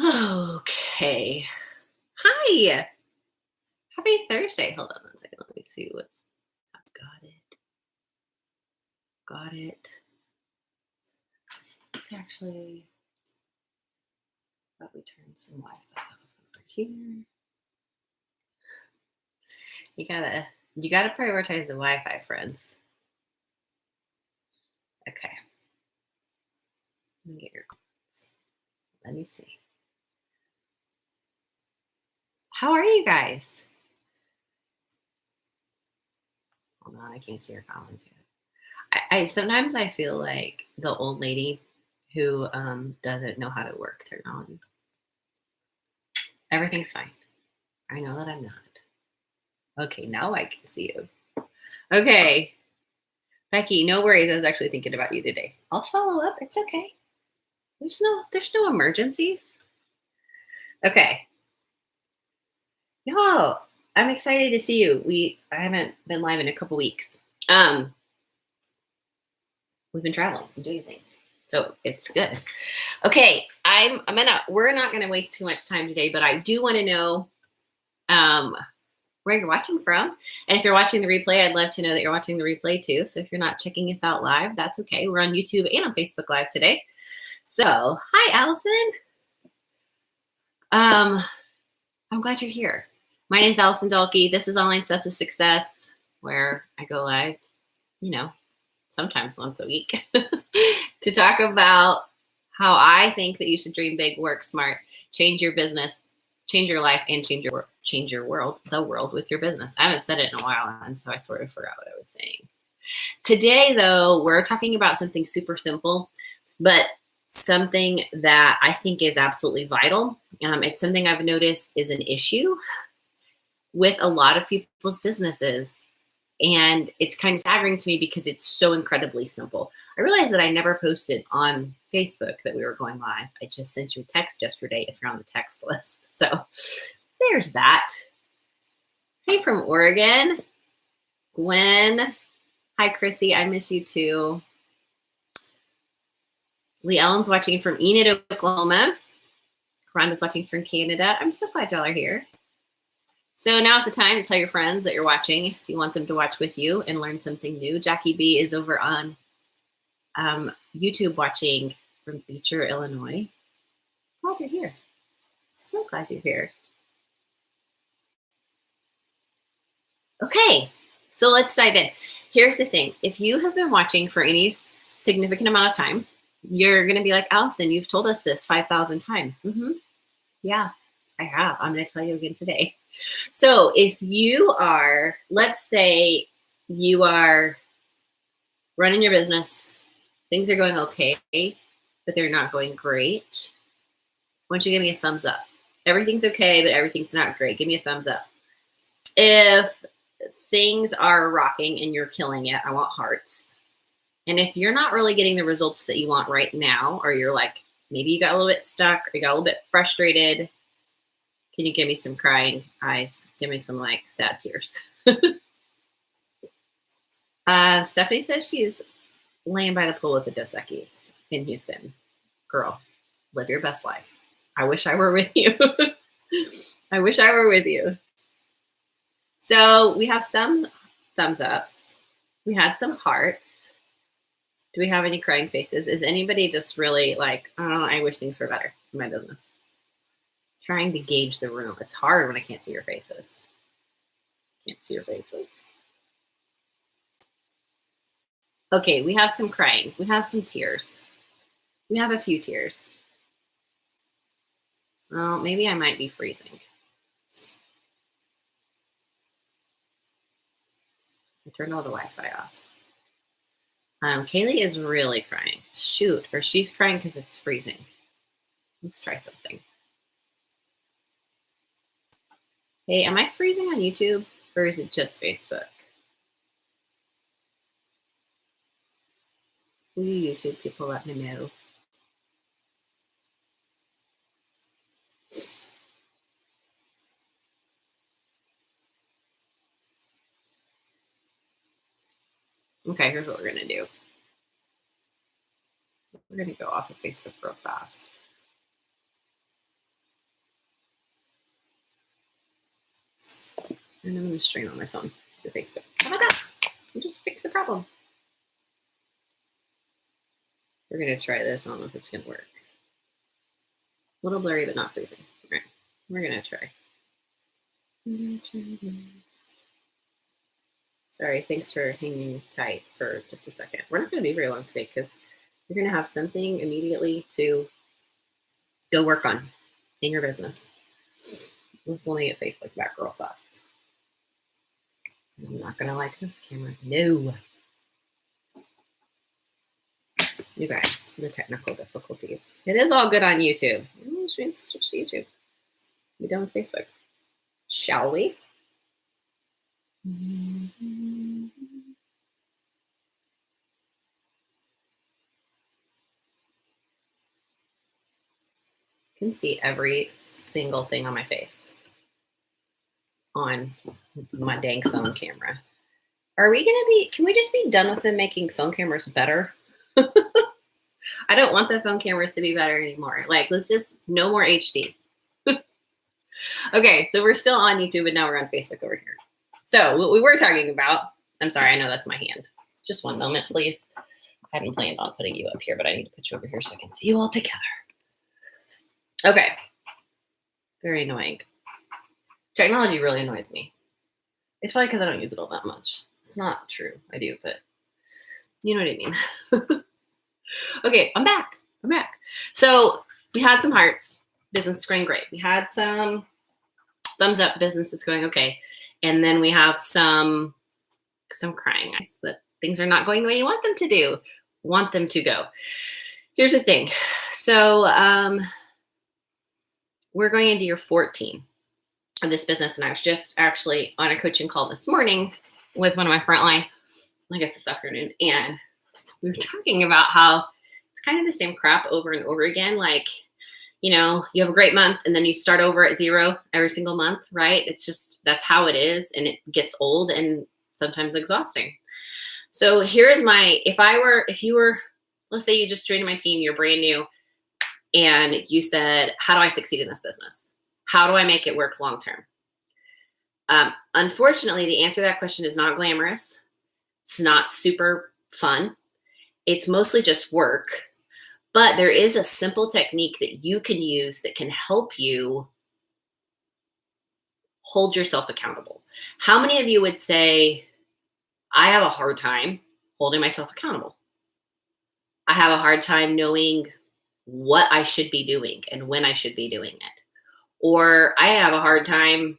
Okay. Hi. Happy Thursday. Hold on one second. Let me see what's. I've got it. Got it. It's actually. Let me turn some Wi-Fi off over here. You gotta prioritize the Wi-Fi, friends. Okay. Let me get your comments. Let me see. How are you guys? Hold on, I can't see your comments yet. I sometimes I feel like the old lady who doesn't know how to work technology. Everything's fine. I know that I'm not. Okay, now I can see you. Okay, Becky, no worries. I was actually thinking about you today. I'll follow up. It's okay. There's no emergencies. Okay. Y'all, I'm excited to see you. I haven't been live in a couple weeks. We've been traveling and doing things. So it's good. Okay, we're not gonna waste too much time today, but I do want to know where you're watching from. And if you're watching the replay, I'd love to know that you're watching the replay too. So if you're not checking us out live, that's okay. We're on YouTube and on Facebook Live today. So hi, Allison. I'm glad you're here. My name's Allison Dalkey. This is Online Steps to Success, where I go live, sometimes once a week to talk about how I think that you should dream big, work smart, change your business, change your life, and change your world, the world with your business. I haven't said it in a while, and so I sort of forgot what I was saying. Today, though, we're talking about something super simple, but something that I think is absolutely vital. It's something I've noticed is an issue with a lot of people's businesses. And it's kind of staggering to me because it's so incredibly simple. I realized that I never posted on Facebook that we were going live. I just sent you a text yesterday if you're on the text list. So there's that. Hey, from Oregon, Gwen. Hi, Chrissy. I miss you too. Lee Ellen's watching from Enid, Oklahoma. Rhonda's watching from Canada. I'm so glad y'all are here. So now's the time to tell your friends that you're watching if you want them to watch with you and learn something new. Jackie B is over on YouTube watching from Beecher, Illinois. Glad you're here. So glad you're here. Okay, so let's dive in. Here's the thing. If you have been watching for any significant amount of time, you're going to be like, Allison, you've told us this 5,000 times. Yeah, I have. I'm going to tell you again today. So if you are, let's say you are running your business, things are going okay, but they're not going great. Why don't you give me a thumbs up? Everything's okay, but everything's not great. Give me a thumbs up. If things are rocking and you're killing it, I want hearts. And if you're not really getting the results that you want right now, or you're like, maybe you got a little bit stuck, or you got a little bit frustrated, can you give me some crying eyes? Give me some sad tears. Stephanie says she's laying by the pool with the Dos Equis in Houston. Girl, live your best life. I wish I were with you. I wish I were with you. So we have some thumbs ups. We had some hearts. Do we have any crying faces? Is anybody just really like, oh, I wish things were better in my business? Trying to gauge the room. It's hard when I can't see your faces. Can't see your faces. Okay, we have some crying. We have some tears. We have a few tears. Well, maybe I might be freezing. I turned all the Wi-Fi off. Kaylee is really crying. Shoot, or she's crying because it's freezing. Let's try something. Hey, am I freezing on YouTube or is it just Facebook? Will you YouTube people let me know? Okay, here's what we're going to do. We're going to go off of Facebook real fast. And I'm going to stream on my phone to Facebook. How about that? We'll just fix the problem. We're going to try this. I don't know if it's going to work. A little blurry, but not freezing. All right. We're going to try. This. Sorry, thanks for hanging tight for just a second. We're not going to be very long today because you're going to have something immediately to go work on in your business. Let me get Facebook back real fast. I'm not going to like this camera. No. You guys, the technical difficulties. It is all good on YouTube. Let's switch to YouTube. We're done with Facebook. Shall we? You can see every single thing on my face on my dang phone camera. Are we gonna be, can we just be done with them making phone cameras better? I don't want the phone cameras to be better anymore. Like, let's just, no more HD. Okay, so we're still on YouTube, but now we're on Facebook over here. So what we were talking about, I'm sorry, I know that's my hand. Just one moment, please. I hadn't planned on putting you up here, but I need to put you over here so I can see you all together. Okay. Very annoying. Technology really annoys me. It's probably because I don't use it all that much. It's not true. I do, but you know what I mean. Okay, I'm back. So we had some hearts. Business is going great. We had some thumbs up. Business is going okay. And then we have some crying eyes that things are not going the way you want them to do. Want them to go. Here's the thing. So we're going into year 14 of this business. And I was just actually on a coaching call this morning with one of my frontline, I guess this afternoon. And we were talking about how it's kind of the same crap over and over again. Like, you know, you have a great month and then you start over at 0 every single month, right? It's just, that's how it is. And it gets old and sometimes exhausting. So here's my, if you were, let's say you just joined my team, you're brand new, and you said, how do I succeed in this business? How do I make it work long-term? Unfortunately, the answer to that question is not glamorous. It's not super fun. It's mostly just work. But there is a simple technique that you can use that can help you hold yourself accountable. How many of you would say, I have a hard time holding myself accountable? I have a hard time knowing what I should be doing and when I should be doing it. Or I have a hard time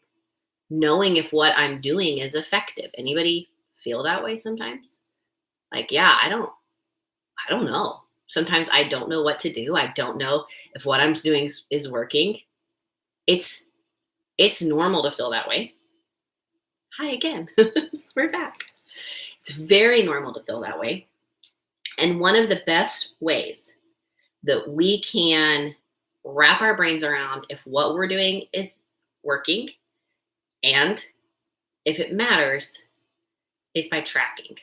knowing if what I'm doing is effective. Anybody feel that way sometimes? Like, yeah, I don't know. Sometimes I don't know what to do. I don't know if what I'm doing is working. It's normal to feel that way. Hi again. We're back. It's very normal to feel that way. And one of the best ways that we can wrap our brains around if what we're doing is working and if it matters is by tracking.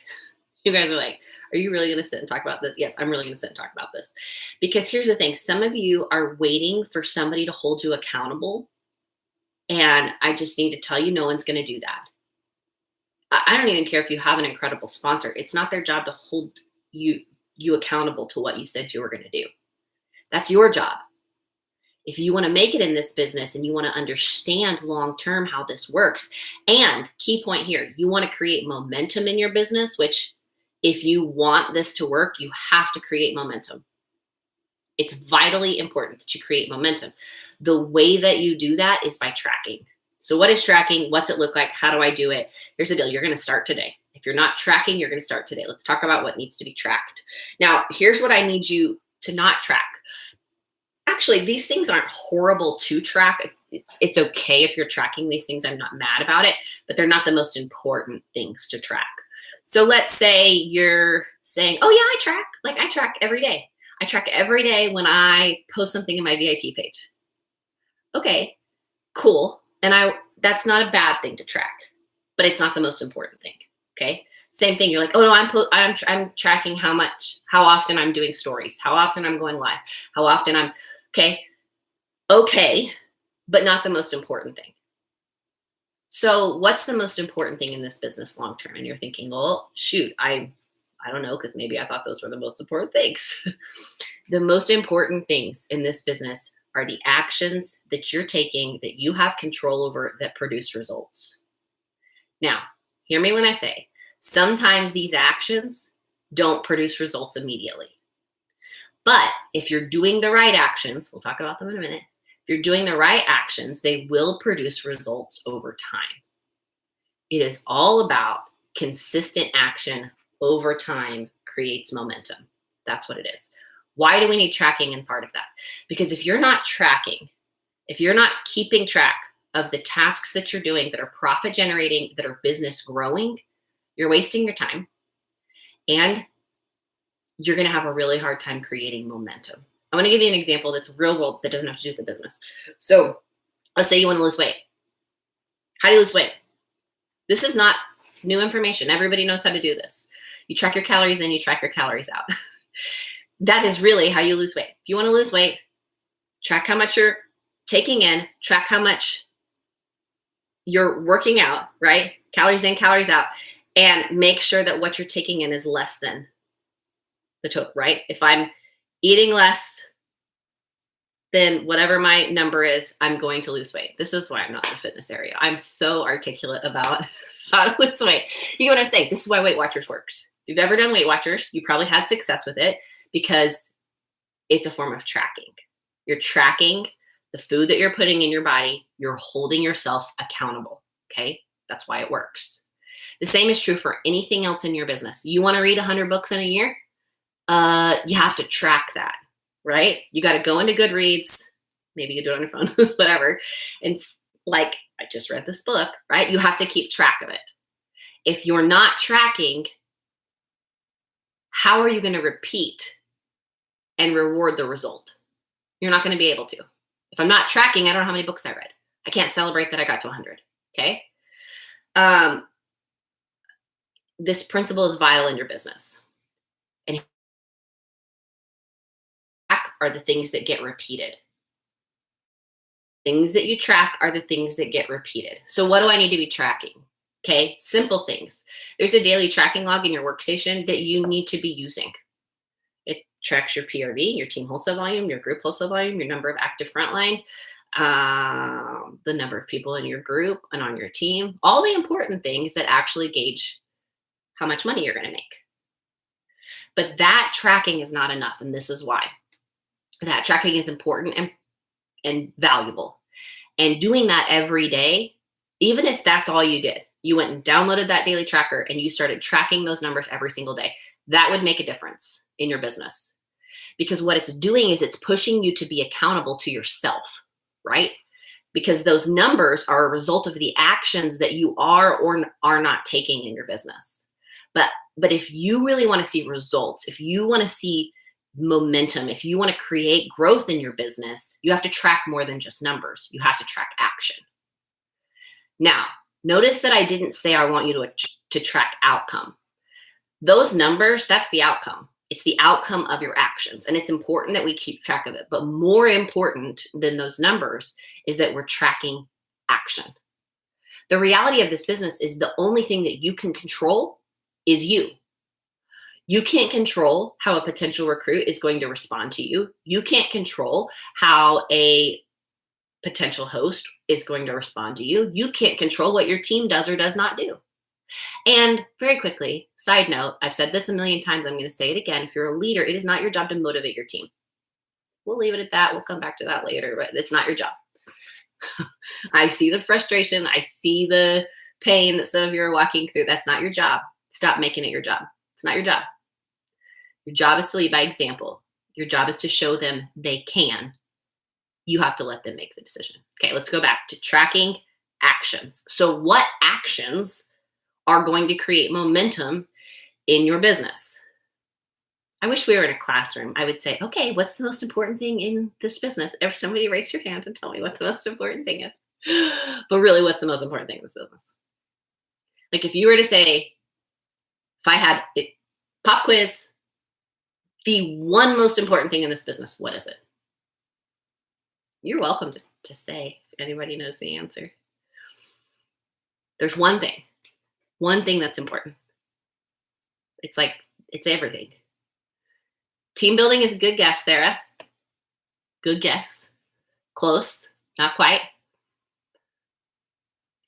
You guys are like, are you really going to sit and talk about this? Yes, I'm really going to sit and talk about this. Because here's the thing. Some of you are waiting for somebody to hold you accountable. And I just need to tell you, no one's going to do that. I don't even care if you have an incredible sponsor. It's not their job to hold you accountable to what you said you were going to do. That's your job. If you want to make it in this business and you want to understand long-term how this works, and key point here, you want to create momentum in your business, which if you want this to work, you have to create momentum. It's vitally important that you create momentum. The way that you do that is by tracking. So what is tracking? What's it look like? How do I do it? Here's the deal. You're going to start today. If you're not tracking, you're going to start today. Let's talk about what needs to be tracked. Now, here's what I need you to not track. Actually, these things aren't horrible to track. It's okay if you're tracking these things. I'm not mad about it, but they're not the most important things to track. So let's say you're saying, oh yeah, I track every day. I track every day when I post something in my VIP page. Okay, cool. And that's not a bad thing to track, but it's not the most important thing. Okay. Same thing. You're like, oh no, I'm tracking how often I'm doing stories, how often I'm going live, how often I'm okay, but not the most important thing. So what's the most important thing in this business long term? And you're thinking, well, shoot, I don't know, because maybe I thought those were the most important things. The most important things in this business are the actions that you're taking that you have control over that produce results. Now, hear me when I say, sometimes these actions don't produce results immediately. But if you're doing the right actions, we'll talk about them in a minute. If you're doing the right actions, they will produce results over time. It is all about consistent action over time creates momentum. That's what it is. Why do we need tracking in part of that? Because if you're not tracking, if you're not keeping track of the tasks that you're doing that are profit generating, that are business growing, you're wasting your time and you're going to have a really hard time creating momentum. I want to give you an example that's real world that doesn't have to do with the business. So let's say you want to lose weight. How do you lose weight? This is not new information. Everybody knows how to do this. You track your calories in, you track your calories out. That is really how you lose weight. If you want to lose weight, track how much you're taking in, track how much you're working out, right? Calories in, calories out, and make sure that what you're taking in is less than the total, right? If I'm eating less than whatever my number is, I'm going to lose weight. This is why I'm not in the fitness area. I'm so articulate about how to lose weight. You know what I'm saying? This is why Weight Watchers works. If you've ever done Weight Watchers, you probably had success with it because it's a form of tracking. You're tracking the food that you're putting in your body. You're holding yourself accountable, okay? That's why it works. The same is true for anything else in your business. You want to read 100 books in a year? You have to track that, right? You got to go into Goodreads. Maybe you do it on your phone, whatever. And like, I just read this book, right? You have to keep track of it. If you're not tracking, how are you going to repeat and reward the result? You're not going to be able to. If I'm not tracking, I don't know how many books I read. I can't celebrate that I got to 100, okay? This principle is vital in your business. And track are the things that get repeated. Things that you track are the things that get repeated. So what do I need to be tracking? Okay, simple things. There's a daily tracking log in your workstation that you need to be using. It tracks your PRV, your team wholesale volume, your group wholesale volume, your number of active frontline, the number of people in your group and on your team, all the important things that actually gauge how much money you're going to make. But that tracking is not enough, and this is why. That tracking is important and valuable. And doing that every day, even if that's all you did, you went and downloaded that daily tracker and you started tracking those numbers every single day, that would make a difference in your business. Because what it's doing is it's pushing you to be accountable to yourself, right? Because those numbers are a result of the actions that you are or are not taking in your business. But if you really want to see results, if you want to see momentum, if you want to create growth in your business, you have to track more than just numbers. You have to track action. Now, notice that I didn't say I want you to track outcome. Those numbers, that's the outcome. It's the outcome of your actions. And it's important that we keep track of it. But more important than those numbers is that we're tracking action. The reality of this business is the only thing that you can control is you. You can't control how a potential recruit is going to respond to you. You can't control how a potential host is going to respond to you. You can't control what your team does or does not do. And very quickly, side note, I've said this a million times, I'm going to say it again. If you're a leader, it is not your job to motivate your team. We'll leave it at that. We'll come back to that later, but it's not your job. I see the frustration. I see the pain that some of you are walking through. That's not your job. Stop making it your job. It's not your job. Your job is to lead by example. Your job is to show them they can. You have to let them make the decision. Okay, let's go back to tracking actions. So what actions are going to create momentum in your business? I wish we were in a classroom. I would say, okay, what's the most important thing in this business? If somebody raise your hand and tell me what the most important thing is. But really, what's the most important thing in this business? Like if you were to say, if I had it, pop quiz, the one most important thing in this business, what is it? You're welcome to say if anybody knows the answer. There's one thing that's important. It's everything. Team building is a good guess, Sarah. Good guess. Close, not quite.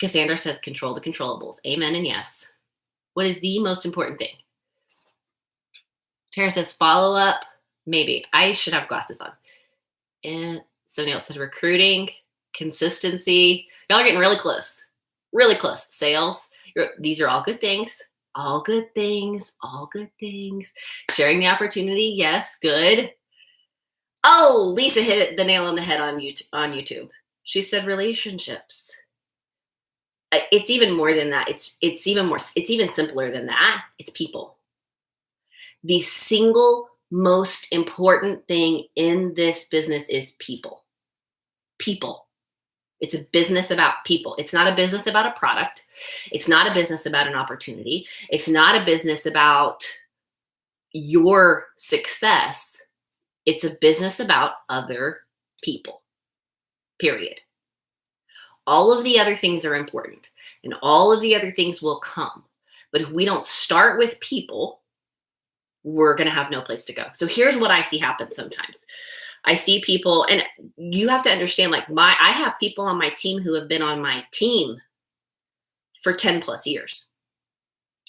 Cassandra says control the controllables. Amen and yes. What is the most important thing? Tara says follow up. Maybe. I should have glasses on. And somebody else said recruiting, consistency. Y'all are getting really close. Really close. Sales. These are all good things. All good things. All good things. Sharing the opportunity. Yes. Good. Oh, Lisa hit the nail on the head on YouTube. She said relationships. It's even more than that. It's even simpler than that. It's people. The single most important thing in this business is people. People. It's a business about people. It's not a business about a product. It's not a business about an opportunity. It's not a business about your success. It's a business about other people, period. All of the other things are important and all of the other things will come. But if we don't start with people, we're going to have no place to go. So here's what I see happen sometimes. I see people, and you have to understand, I have people on my team who have been on my team for 10 plus years.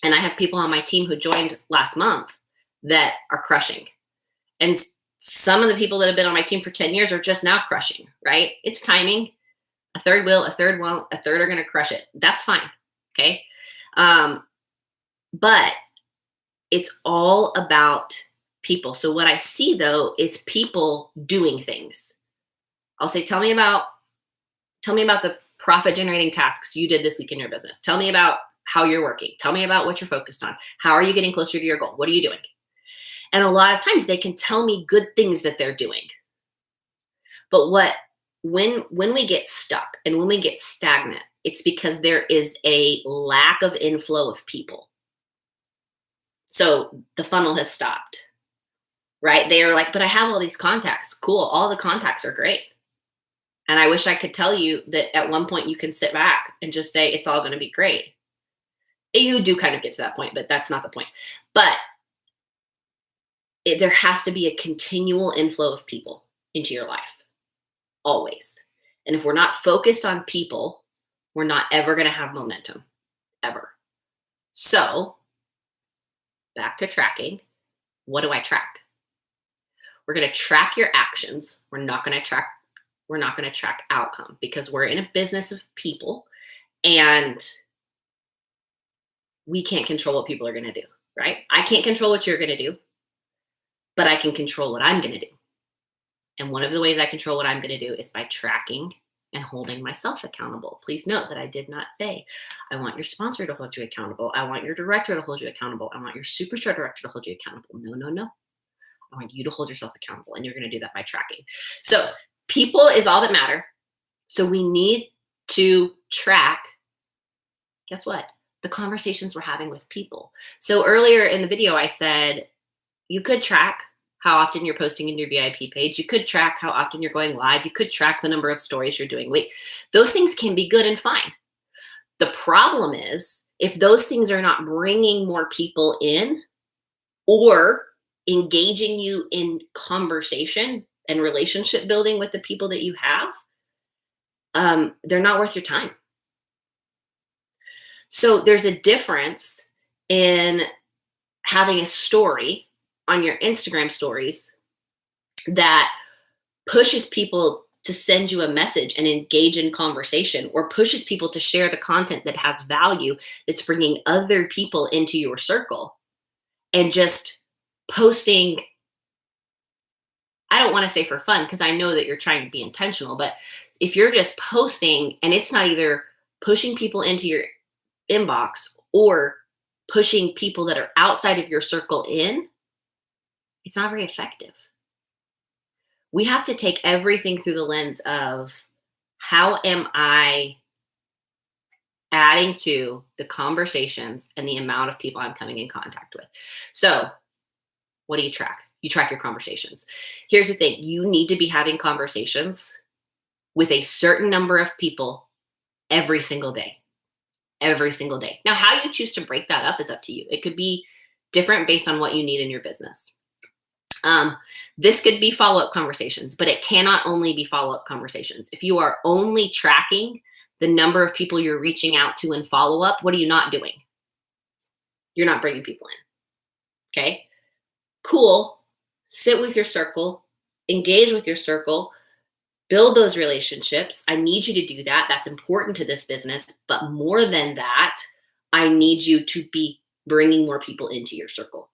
And I have people on my team who joined last month that are crushing. And some of the people that have been on my team for 10 years are just now crushing, right? It's timing. A third will, a third won't, a third are going to crush it. That's fine. Okay. But it's all about people. So what I see though is people doing things. I'll say, tell me about the profit generating tasks you did this week in your business. Tell me about how you're working. Tell me about what you're focused on. How are you getting closer to your goal? What are you doing? And a lot of times they can tell me good things that they're doing. But when we get stuck and when we get stagnant, it's because there is a lack of inflow of people. So the funnel has stopped, right? They are like, but I have all these contacts. Cool. All the contacts are great. And I wish I could tell you that at one point you can sit back and just say, it's all going to be great. You do kind of get to that point, but that's not the point. But there has to be a continual inflow of people into your life. Always. And if we're not focused on people, we're not ever going to have momentum. Ever. So back to tracking. What do I track? We're going to track your actions. We're not going to track outcome because we're in a business of people and we can't control what people are going to do, right? I can't control what you're going to do, but I can control what I'm going to do. And one of the ways I control what I'm going to do is by tracking and holding myself accountable. Please note that I did not say, I want your sponsor to hold you accountable. I want your director to hold you accountable. I want your superstar director to hold you accountable. No. I want you to hold yourself accountable. And you're going to do that by tracking. So people is all that matter. So we need to track, guess what? The conversations we're having with people. So earlier in the video, I said, you could track how often you're posting in your VIP page. You could track how often you're going live. You could track the number of stories you're doing. Those things can be good and fine. The problem is if those things are not bringing more people in or engaging you in conversation and relationship building with the people that you have, they're not worth your time. So there's a difference in having a story on your Instagram stories that pushes people to send you a message and engage in conversation, or pushes people to share the content that has value, that's bringing other people into your circle, and just posting, I don't want to say for fun, because I know that you're trying to be intentional, but if you're just posting and it's not either pushing people into your inbox or pushing people that are outside of your circle in, it's not very effective. We have to take everything through the lens of how am I adding to the conversations and the amount of people I'm coming in contact with. So what do you track? You track your conversations. Here's the thing. You need to be having conversations with a certain number of people every single day. every single day. Now, how you choose to break that up is up to you. It could be different based on what you need in your business. This could be follow-up conversations, but it cannot only be follow-up conversations. If you are only tracking the number of people you're reaching out to in follow-up, what are you not doing? You're not bringing people in. Okay, cool. Sit with your circle, engage with your circle, build those relationships. I need you to do that. That's important to this business. But more than that, I need you to be bringing more people into your circle.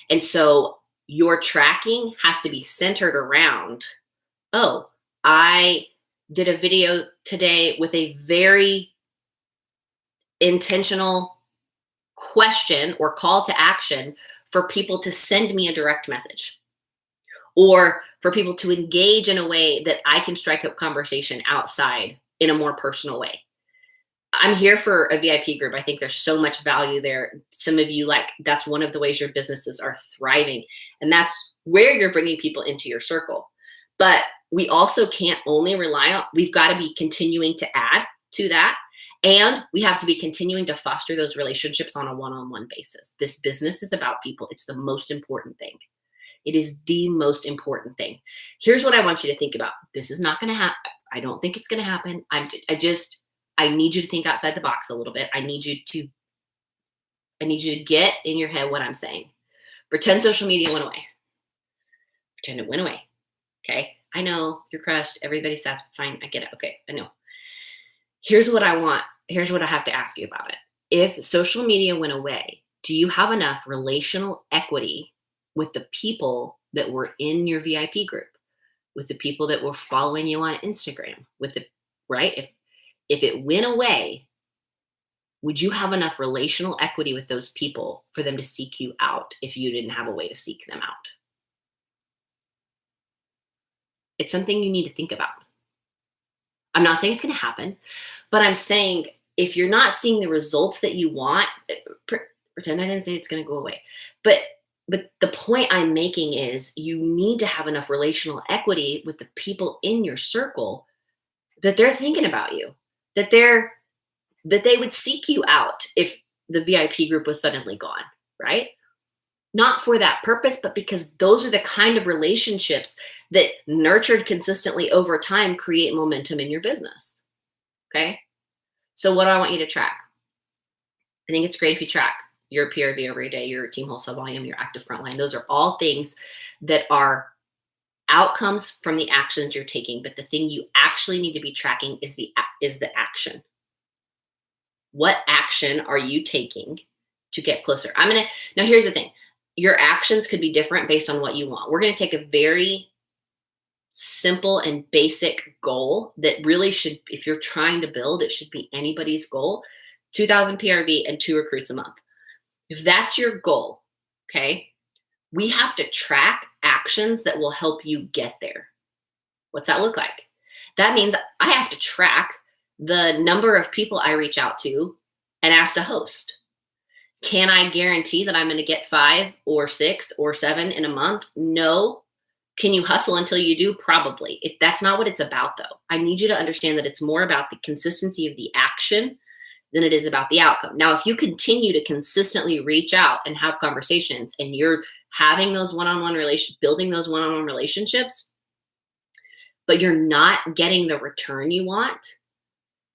And so your tracking has to be centered around, oh, I did a video today with a very intentional question or call to action for people to send me a direct message, or for people to engage in a way that I can strike up conversation outside in a more personal way. I'm here for a VIP group. I think there's so much value there. Some of you, like, that's one of the ways your businesses are thriving. And that's where you're bringing people into your circle. But we also can't only rely on, we've got to be continuing to add to that. And we have to be continuing to foster those relationships on a one-on-one basis. This business is about people. It's the most important thing. It is the most important thing. Here's what I want you to think about. This is not going to happen. I don't think it's going to happen. I need you to think outside the box a little bit. I need you to get in your head what I'm saying. Pretend social media went away. Pretend it went away. Okay. I know you're crushed. Everybody's sad. Fine. I get it. Okay. I know. Here's what I want. Here's what I have to ask you about it. If social media went away, do you have enough relational equity with the people that were in your VIP group, with the people that were following you on Instagram, right? If it went away, would you have enough relational equity with those people for them to seek you out if you didn't have a way to seek them out? It's something you need to think about. I'm not saying it's going to happen, but I'm saying if you're not seeing the results that you want, pretend I didn't say it's going to go away. But the point I'm making is you need to have enough relational equity with the people in your circle that they're thinking about you, that they would seek you out if the VIP group was suddenly gone, right? Not for that purpose, but because those are the kind of relationships that, nurtured consistently over time, create momentum in your business. Okay? So what do I want you to track? I think it's great if you track your PRV every day, your team wholesale volume, your active frontline. Those are all things that are outcomes from the actions you're taking. But the thing you actually need to be tracking is the action. What action are you taking to get closer? Now here's the thing. Your actions could be different based on what you want. We're going to take a very simple and basic goal that really should, if you're trying to build, it should be anybody's goal: 2,000 PRV and 2 recruits a month. If that's your goal, okay, we have to track actions that will help you get there. What's that look like? That means I have to track the number of people I reach out to and ask to host. Can I guarantee that I'm going to get 5 or 6 or 7 in a month? No. Can you hustle until you do? Probably. That's not what it's about, though. I need you to understand that it's more about the consistency of the action than it is about the outcome. Now, if you continue to consistently reach out and have conversations and you're having those one-on-one building those one-on-one relationships, but you're not getting the return you want,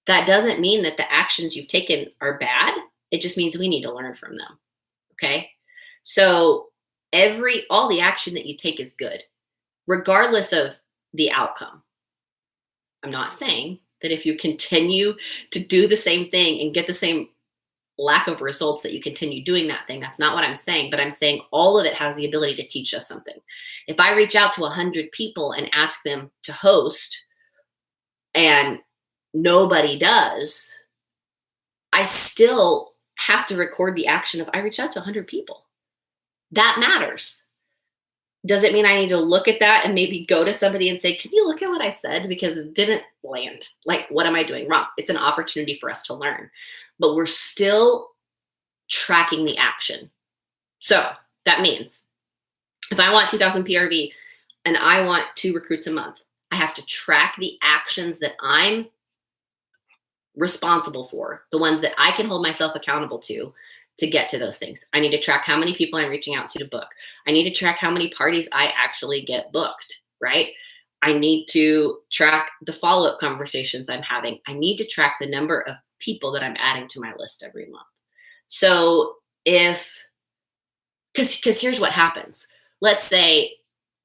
that doesn't mean that the actions you've taken are bad. It just means we need to learn from them. Okay? So all the action that you take is good, regardless of the outcome. I'm not saying that if you continue to do the same thing and get the same lack of results that you continue doing that thing. That's not what I'm saying, but I'm saying all of it has the ability to teach us something. If I reach out to 100 people and ask them to host and nobody does, I still have to record the action of I reached out to 100 people. That matters. Does it mean I need to look at that and maybe go to somebody and say, can you look at what I said? Because it didn't land. Like, what am I doing wrong? It's an opportunity for us to learn, but we're still tracking the action. So that means if I want 2,000 PRV and I want 2 recruits a month, I have to track the actions that I'm responsible for, the ones that I can hold myself accountable to get to those things. I need to track how many people I'm reaching out to book. I need to track how many parties I actually get booked, right? I need to track the follow-up conversations I'm having. I need to track the number of people that I'm adding to my list every month. So because here's what happens. Let's say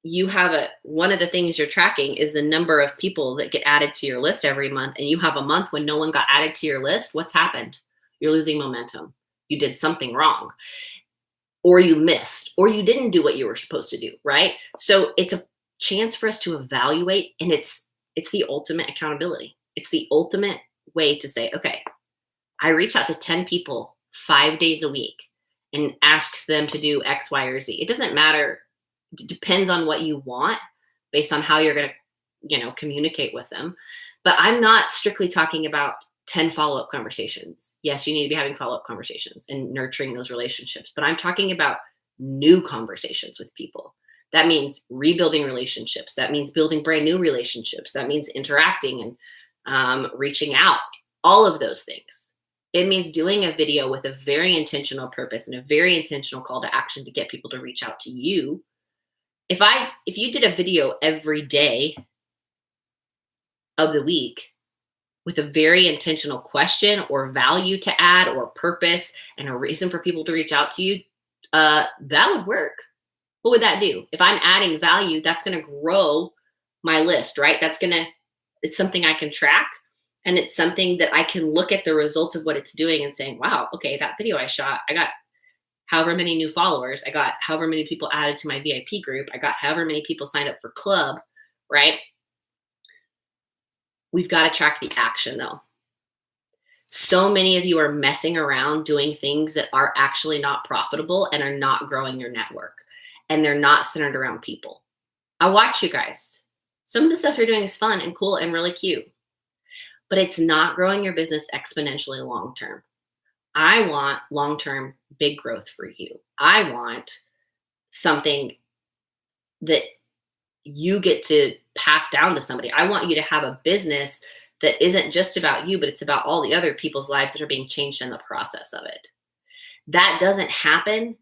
you have one of the things you're tracking is the number of people that get added to your list every month, and you have a month when no one got added to your list. What's happened? You're losing momentum. You did something wrong, or you missed, or you didn't do what you were supposed to do, right? So it's a chance for us to evaluate, and it's the ultimate accountability. It's the ultimate way to say, okay, I reach out to 10 people 5 days a week and asks them to do X, Y, or Z. It doesn't matter. It depends on what you want based on how you're going to, communicate with them. But I'm not strictly talking about 10 follow-up conversations. Yes, you need to be having follow-up conversations and nurturing those relationships. But I'm talking about new conversations with people. That means rebuilding relationships. That means building brand new relationships. That means interacting and reaching out. All of those things. It means doing a video with a very intentional purpose and a very intentional call to action to get people to reach out to you. If you did a video every day of the week with a very intentional question or value to add or purpose and a reason for people to reach out to you, that would work. What would that do? If I'm adding value, that's going to grow my list, right? It's something I can track. And it's something that I can look at the results of what it's doing and saying, wow, okay, that video I shot, I got however many new followers. I got however many people added to my VIP group. I got however many people signed up for club, right? We've got to track the action though. So many of you are messing around doing things that are actually not profitable and are not growing your network. And they're not centered around people. I watch you guys. Some of the stuff you're doing is fun and cool and really cute. But it's not growing your business exponentially long-term. I want long-term big growth for you. I want something that you get to pass down to somebody. I want you to have a business that isn't just about you, but it's about all the other people's lives that are being changed in the process of it. That doesn't happen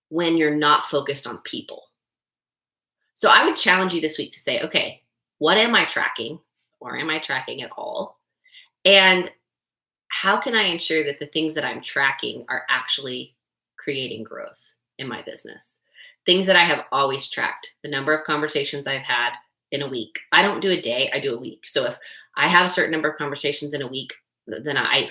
when you're not focused on people. So I would challenge you this week to say, okay, what am I tracking? Or am I tracking at all? And how can I ensure that the things that I'm tracking are actually creating growth in my business? Things that I have always tracked, the number of conversations I've had in a week. I don't do a day, I do a week. So if I have a certain number of conversations in a week, then I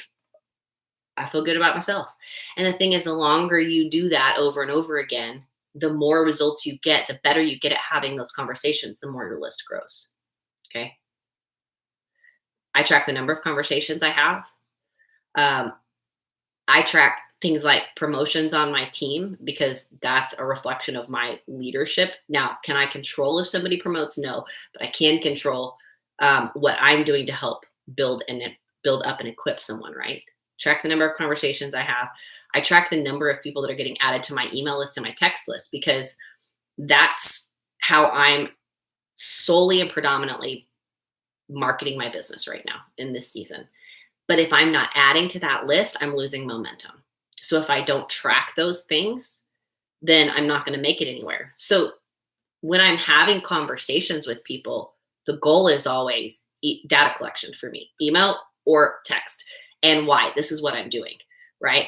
feel good about myself. And the thing is, the longer you do that over and over again, the more results you get, the better you get at having those conversations, the more your list grows. Okay. I track the number of conversations I have. I track things like promotions on my team because that's a reflection of my leadership. Now, can I control if somebody promotes? No, but I can control what I'm doing to help build up and equip someone, right? Track the number of conversations I have. I track the number of people that are getting added to my email list and my text list because that's how I'm solely and predominantly marketing my business right now in this season. But if I'm not adding to that list, I'm losing momentum. So if I don't track those things, then I'm not going to make it anywhere. So when I'm having conversations with people, the goal is always data collection for me, email or text, and why. This is what I'm doing, right?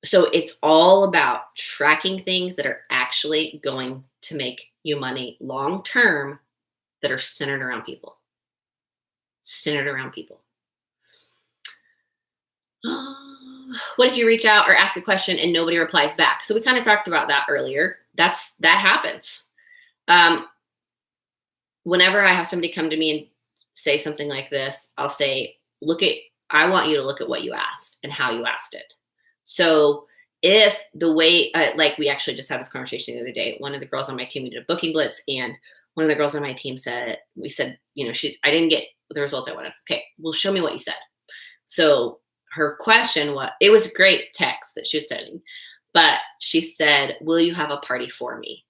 So it's all about tracking things that are actually going to make you money long term that are centered around people. Centered around people. What if you reach out or ask a question and nobody replies back? So we kind of talked about that earlier. That happens. Whenever I have somebody come to me and say something like this, I'll say, I want you to look at what you asked and how you asked it. So if the way, like we actually just had this conversation the other day, one of the girls on my team, we did a booking blitz, and one of the girls on my team said, I didn't get the results I wanted. Okay, well, show me what you said. So her question it was a great text that she was sending, but she said, will you have a party for me?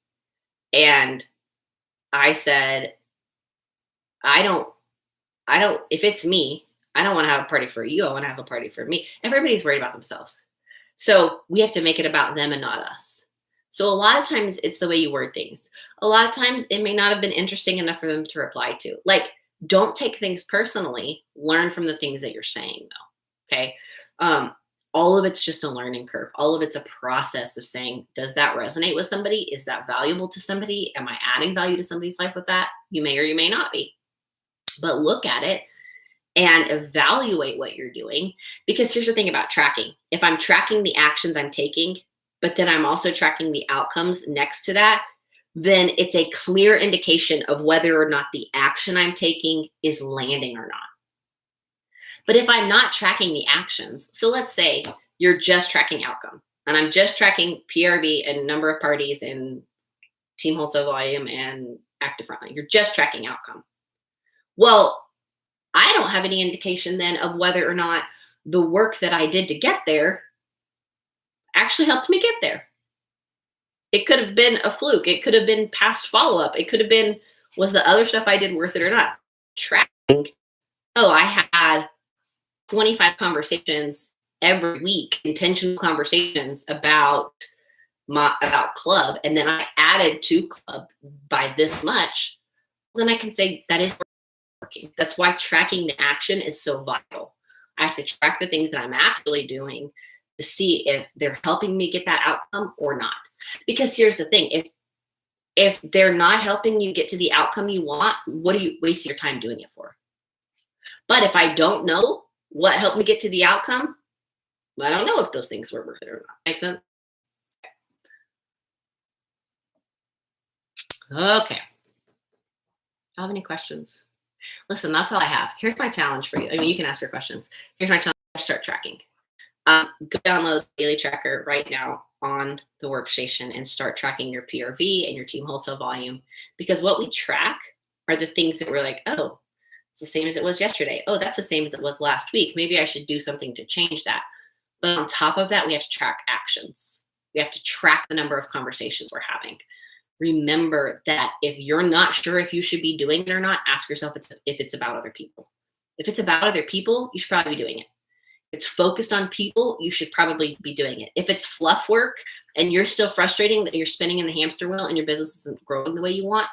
And I said, I if it's me, I don't want to have a party for you. I want to have a party for me. Everybody's worried about themselves. So we have to make it about them and not us. So a lot of times it's the way you word things. A lot of times it may not have been interesting enough for them to reply to. Like, don't take things personally. Learn from the things that you're saying, though. Okay. All of it's just a learning curve. All of it's a process of saying, does that resonate with somebody? Is that valuable to somebody? Am I adding value to somebody's life with that? You may or you may not be. But look at it and evaluate what you're doing. Because here's the thing about tracking. If I'm tracking the actions I'm taking, but then I'm also tracking the outcomes next to that, then it's a clear indication of whether or not the action I'm taking is landing or not. But if I'm not tracking the actions, so let's say you're just tracking outcome, and I'm just tracking PRV and number of parties and team wholesale volume and active frontline, you're just tracking outcome. Well, I don't have any indication then of whether or not the work that I did to get there actually helped me get there. It could have been a fluke. It could have been past follow-up. It could have been, was the other stuff I did worth it or not? Tracking, oh, I had 25 conversations every week, intentional conversations about club, and then I added to club by this much, then I can say that is working. That's why tracking the action is so vital. I have to track the things that I'm actually doing to see if they're helping me get that outcome or not. Because here's the thing, if they're not helping you get to the outcome you want, what are you wasting your time doing it for? But if I don't know what helped me get to the outcome, I don't know if those things were worth it or not. Make sense? Okay. Do you have any questions? Listen, that's all I have. Here's my challenge for you. I mean, you can ask your questions. Here's my challenge. Start tracking. Go download the daily tracker right now on the workstation and start tracking your PRV and your team wholesale volume. Because what we track are the things that we're like, oh, it's the same as it was yesterday. Oh, that's the same as it was last week. Maybe I should do something to change that. But on top of that, we have to track actions. We have to track the number of conversations we're having. Remember that if you're not sure if you should be doing it or not, ask yourself if it's about other people. If it's about other people, you should probably be doing it. If it's focused on people, you should probably be doing it. If it's fluff work and you're still frustrating that you're spinning in the hamster wheel and your business isn't growing the way you want,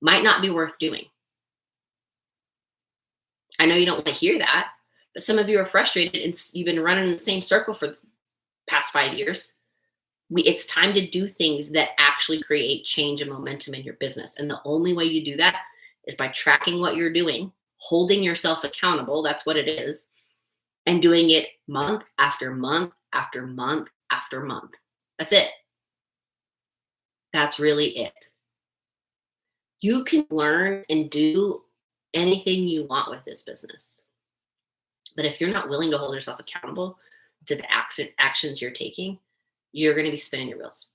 might not be worth doing. I know you don't want to hear that, but some of you are frustrated and you've been running in the same circle for the past 5 years. It's time to do things that actually create change and momentum in your business. And the only way you do that is by tracking what you're doing, holding yourself accountable. That's what it is. And doing it month after month after month after month. That's it. That's really it. You can learn and do anything you want with this business. But if you're not willing to hold yourself accountable to the actions you're taking, you're going to be spinning your wheels.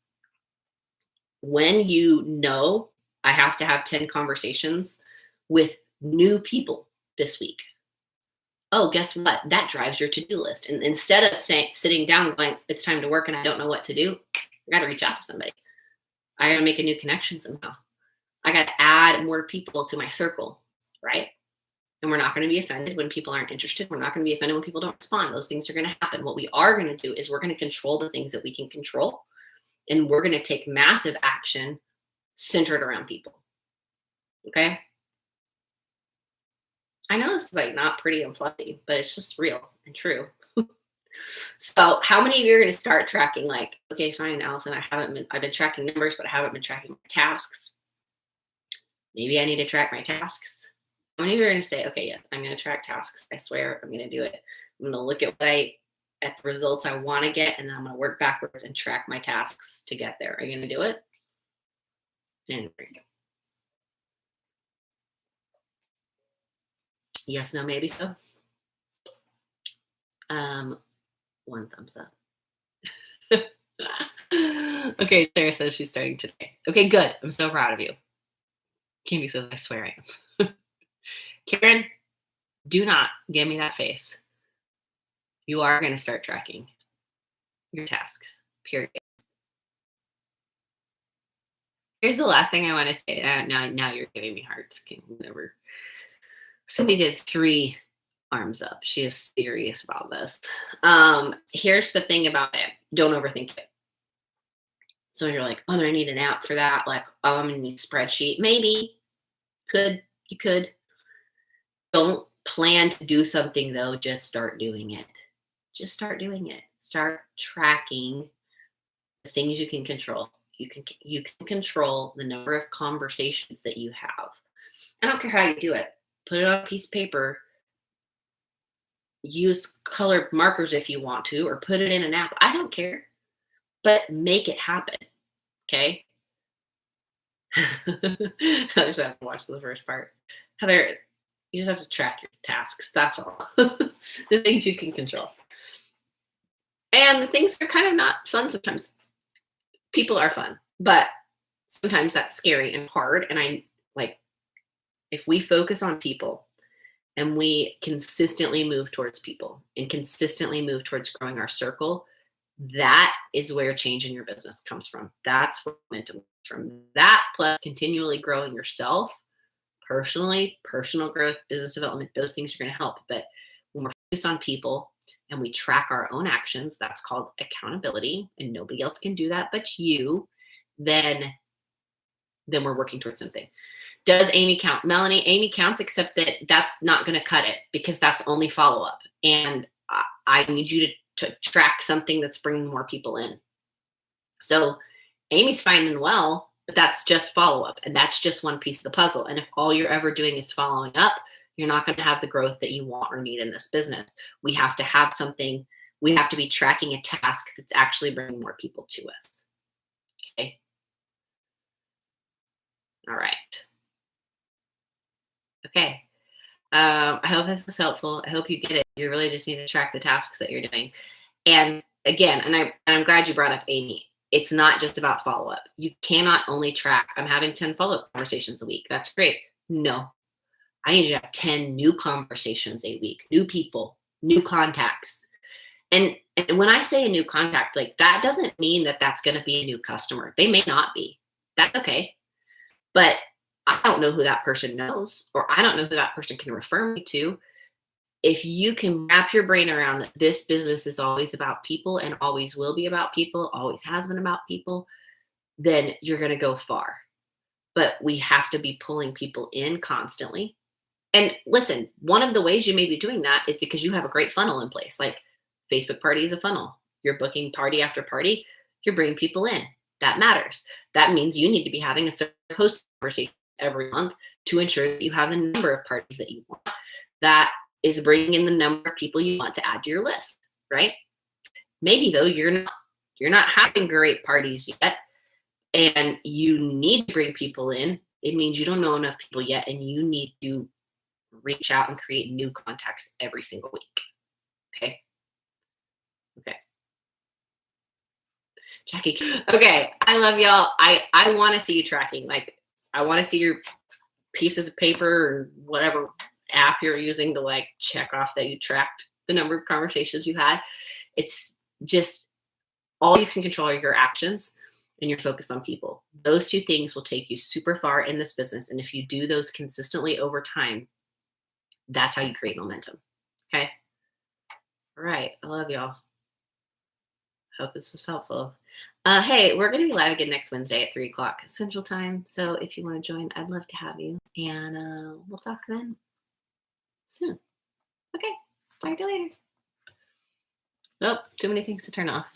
When you know I have to have 10 conversations with new people this week, oh, guess what? That drives your to-do list. And instead of sitting down going, it's time to work and I don't know what to do, I got to reach out to somebody. I got to make a new connection somehow. I got to add more people to my circle, right? And we're not going to be offended when people aren't interested. We're not going to be offended when people don't respond. Those things are going to happen. What we are going to do is we're going to control the things that we can control. And we're going to take massive action centered around people. Okay? I know this is like not pretty and fluffy, but it's just real and true. So how many of you are going to start tracking like, okay, fine, Allison, I've been tracking numbers, but I haven't been tracking my tasks. Maybe I need to track my tasks. How many of you are going to say, okay, yes, I'm going to track tasks. I swear I'm going to do it. I'm going to look at at the results I want to get, and then I'm going to work backwards and track my tasks to get there. Are you going to do it? And there you go. Yes, no, maybe so. One thumbs up. Okay, Sarah says she's starting today. Okay, good. I'm so proud of you. Candy says, I swear I am. Karen, do not give me that face. You are going to start tracking your tasks, period. Here's the last thing I want to say. Now you're giving me hearts. Okay, whatever. Cindy did 3 arms up. She is serious about this. Here's the thing about it. Don't overthink it. So you're like, oh, do I need an app for that? Like, oh, I'm gonna need a spreadsheet. Maybe. You could. Don't plan to do something though, just start doing it. Just start doing it. Start tracking the things you can control. You can control the number of conversations that you have. I don't care how you do it. Put it on a piece of paper. Use colored markers if you want to, or put it in an app. I don't care. But make it happen. Okay? I just have to watch the first part. Heather, you just have to track your tasks. That's all. The things you can control. And the things that are kind of not fun sometimes. People are fun, but sometimes that's scary and hard. And I like, if we focus on people and we consistently move towards people and consistently move towards growing our circle, that is where change in your business comes from. That's where momentum comes from. That plus continually growing yourself personally, personal growth, business development, those things are going to help. But when we're focused on people and we track our own actions, that's called accountability, and nobody else can do that but you, then we're working towards something. Does Amy count? Melanie, Amy counts, except that that's not going to cut it because that's only follow-up. And I need you to track something that's bringing more people in. So Amy's fine and well, but that's just follow-up. And that's just one piece of the puzzle. And if all you're ever doing is following up, you're not going to have the growth that you want or need in this business. We have to have something. We have to be tracking a task that's actually bringing more people to us. Okay. All right. Okay. I hope this is helpful. I hope you get it. You really just need to track the tasks that you're doing. And again, I'm glad you brought up Amy. It's not just about follow-up. You cannot only track, I'm having 10 follow-up conversations a week. That's great. No, I need you to have 10 new conversations a week, new people, new contacts. And when I say a new contact, like that doesn't mean that that's going to be a new customer. They may not be. That's okay. But I don't know who that person knows, or I don't know who that person can refer me to. If you can wrap your brain around that this business is always about people and always will be about people, always has been about people, then you're going to go far. But we have to be pulling people in constantly. And listen, one of the ways you may be doing that is because you have a great funnel in place. Like Facebook party is a funnel. You're booking party after party. You're bringing people in. That matters. That means you need to be having a certain host conversation every month to ensure that you have the number of parties that you want. That is bringing in the number of people you want to add to your list, right? Maybe though you're not having great parties yet, and you need to bring people in. It means you don't know enough people yet, and you need to reach out and create new contacts every single week. Okay. Jackie. Okay. I love y'all. I want to see you tracking. Like, I want to see your pieces of paper or whatever app you're using to like check off that you tracked the number of conversations you had. It's just all you can control are your actions and your focus on people. Those two things will take you super far in this business. And if you do those consistently over time, that's how you create momentum. Okay. All right. I love y'all. Hope this was helpful. Hey, we're going to be live again next Wednesday at 3:00 Central Time. So if you want to join, I'd love to have you. And we'll talk then soon. Okay. Talk to you later. Oh, too many things to turn off.